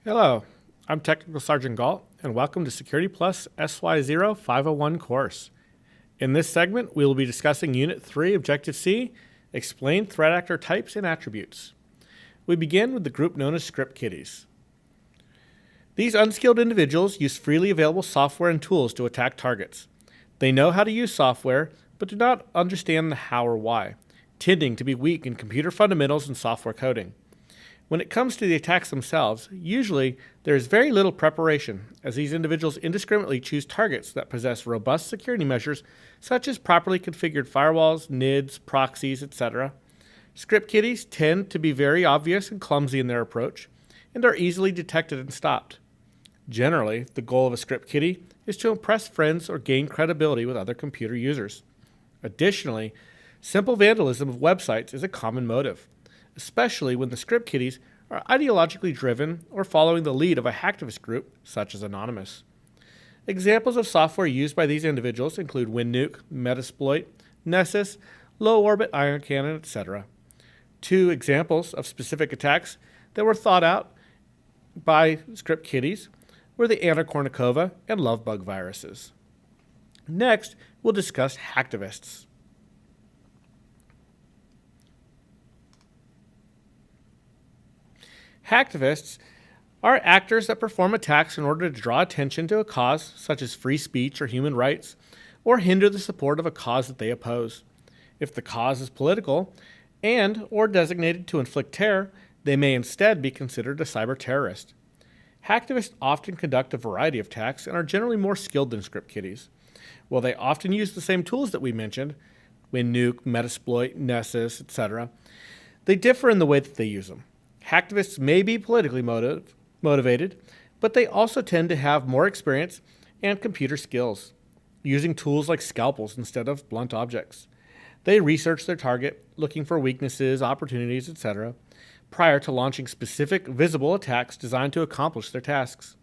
Hello, I'm Technical Sergeant Galt, and welcome to Security Plus SY0501 course. In this segment, we will be discussing Unit 3, Objective C, Explain Threat Actor Types and Attributes. We begin with the group known as script kiddies. These unskilled individuals use freely available software and tools to attack targets. They know how to use software, but do not understand the how or why, tending to be weak in computer fundamentals and software coding. When it comes to the attacks themselves, usually there is very little preparation, as these individuals indiscriminately choose targets that possess robust security measures such as properly configured firewalls, NIDs, proxies, etc. Script kiddies tend to be very obvious and clumsy in their approach, and are easily detected and stopped. Generally, the goal of a script kiddie is to impress friends or gain credibility with other computer users. Additionally, simple vandalism of websites is a common motive, especially when the script kiddies are ideologically driven or following the lead of a hacktivist group, such as Anonymous. Examples of software used by these individuals include WinNuke, Metasploit, Nessus, Low Orbit Iron Cannon, etc. Two examples of specific attacks that were thought out by script kiddies were the Anna Kournikova and Lovebug viruses. Next, we'll discuss hacktivists. Hacktivists are actors that perform attacks in order to draw attention to a cause such as free speech or human rights, or hinder the support of a cause that they oppose. If the cause is political and or designated to inflict terror, they may instead be considered a cyber terrorist. Hacktivists often conduct a variety of attacks and are generally more skilled than script kiddies. While they often use the same tools that we mentioned, WinNuke, Metasploit, Nessus, etc., they differ in the way that they use them. Hacktivists may be politically motivated, but they also tend to have more experience and computer skills, using tools like scalpels instead of blunt objects. They research their target, looking for weaknesses, opportunities, etc., prior to launching specific, visible attacks designed to accomplish their tasks.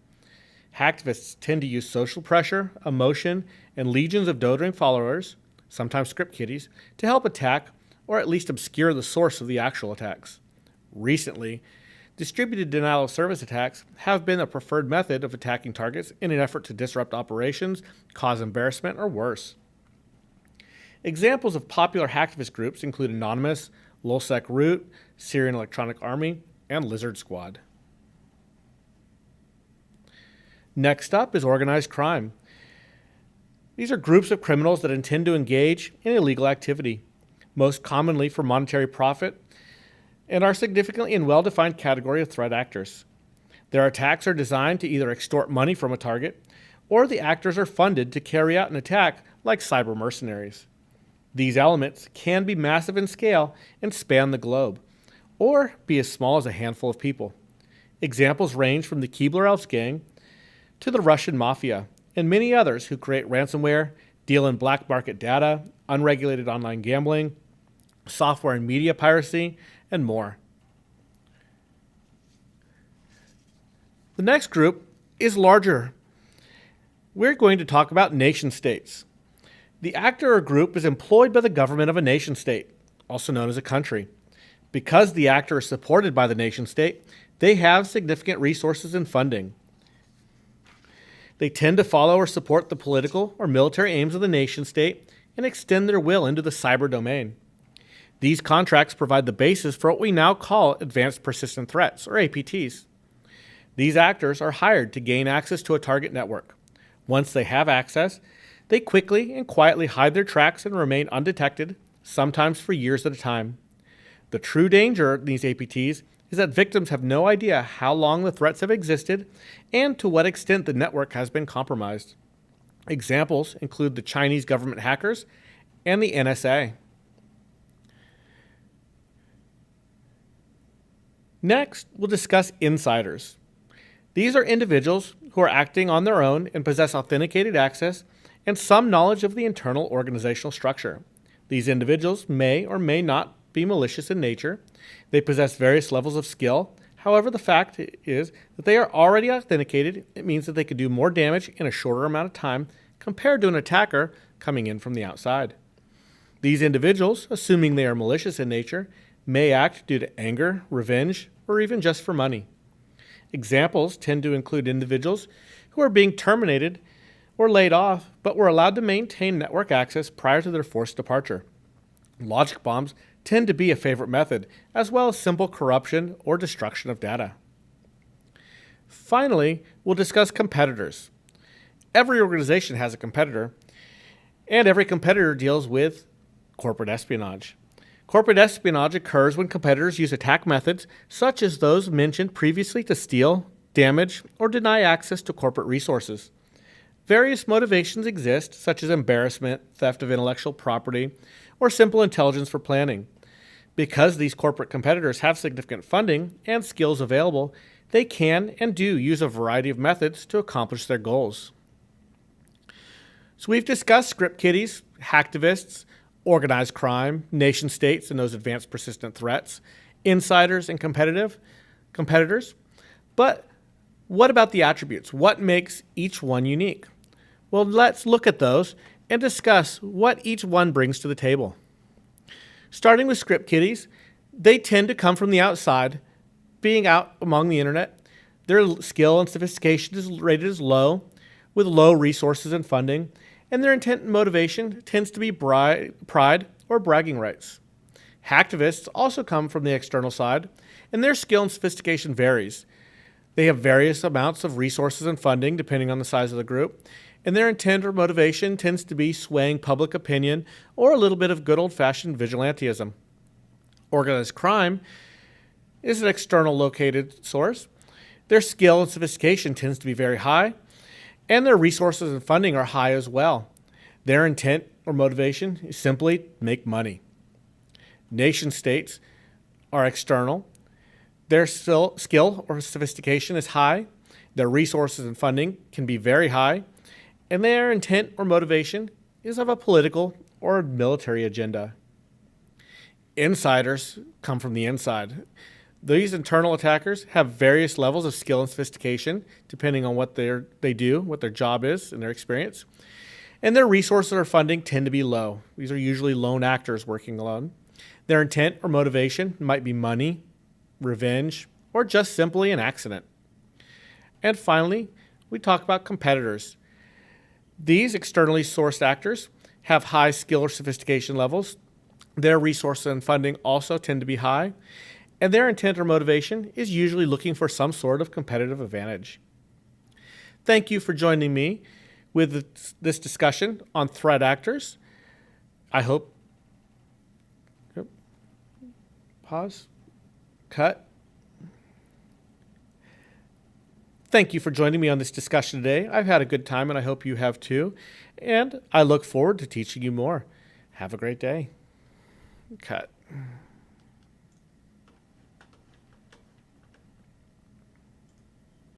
Hacktivists tend to use social pressure, emotion, and legions of doting followers, sometimes script kiddies, to help attack or at least obscure the source of the actual attacks. Recently, distributed denial of service attacks have been a preferred method of attacking targets in an effort to disrupt operations, cause embarrassment, or worse. Examples of popular hacktivist groups include Anonymous, Lulzsec Root, Syrian Electronic Army, and Lizard Squad. Next up is organized crime. These are groups of criminals that intend to engage in illegal activity, most commonly for monetary profit, and are significantly in well-defined category of threat actors. Their attacks are designed to either extort money from a target, or the actors are funded to carry out an attack like cyber mercenaries. These elements can be massive in scale and span the globe, or be as small as a handful of people. Examples range from the Keebler Elves gang to the Russian Mafia, and many others who create ransomware, deal in black market data, unregulated online gambling, software and media piracy, and more. The next group is larger. We're going to talk about nation states. The actor or group is employed by the government of a nation state, also known as a country. Because the actor is supported by the nation state, they have significant resources and funding. They tend to follow or support the political or military aims of the nation state and extend their will into the cyber domain. These contracts provide the basis for what we now call Advanced Persistent Threats, or APTs. These actors are hired to gain access to a target network. Once they have access, they quickly and quietly hide their tracks and remain undetected, sometimes for years at a time. The true danger in these APTs is that victims have no idea how long the threats have existed and to what extent the network has been compromised. Examples include the Chinese government hackers and the NSA. Next, we'll discuss insiders. These are individuals who are acting on their own and possess authenticated access and some knowledge of the internal organizational structure. These individuals may or may not be malicious in nature. They possess various levels of skill. However, the fact is that they are already authenticated. It means that they could do more damage in a shorter amount of time compared to an attacker coming in from the outside. These individuals, assuming they are malicious in nature, may act due to anger, revenge, or even just for money. Examples tend to include individuals who are being terminated or laid off, but were allowed to maintain network access prior to their forced departure. Logic bombs tend to be a favorite method, as well as simple corruption or destruction of data. Finally, we'll discuss competitors. Every organization has a competitor, and every competitor deals with corporate espionage. Corporate espionage occurs when competitors use attack methods such as those mentioned previously to steal, damage, or deny access to corporate resources. Various motivations exist, such as embarrassment, theft of intellectual property, or simple intelligence for planning. Because these corporate competitors have significant funding and skills available, they can and do use a variety of methods to accomplish their goals. So we've discussed script kiddies, hacktivists, organized crime, nation states and those advanced persistent threats, insiders and competitors. But what about the attributes? What makes each one unique? Well, let's look at those and discuss what each one brings to the table. Starting with script kiddies, they tend to come from the outside, being out among the internet. Their skill and sophistication is rated as low, with low resources and funding, and their intent and motivation tends to be pride or bragging rights. Hacktivists also come from the external side, and their skill and sophistication varies. They have various amounts of resources and funding depending on the size of the group, and their intent or motivation tends to be swaying public opinion or a little bit of good old-fashioned vigilantism. Organized crime is an external located source. Their skill and sophistication tends to be very high, and their resources and funding are high as well. Their intent or motivation is simply make money. Nation states are external. Their skill or sophistication is high. Their resources and funding can be very high. And their intent or motivation is of a political or military agenda. Insiders come from the inside. These internal attackers have various levels of skill and sophistication, depending on what they do, what their job is, and their experience. And their resources or funding tend to be low. These are usually lone actors working alone. Their intent or motivation might be money, revenge, or just simply an accident. And finally, we talk about competitors. These externally sourced actors have high skill or sophistication levels. Their resources and funding also tend to be high. And their intent or motivation is usually looking for some sort of competitive advantage. Thank you for joining me with this discussion on threat actors. I hope. Pause. Cut. Thank you for joining me on this discussion today. I've had a good time and I hope you have too. And I look forward to teaching you more. Have a great day. Cut.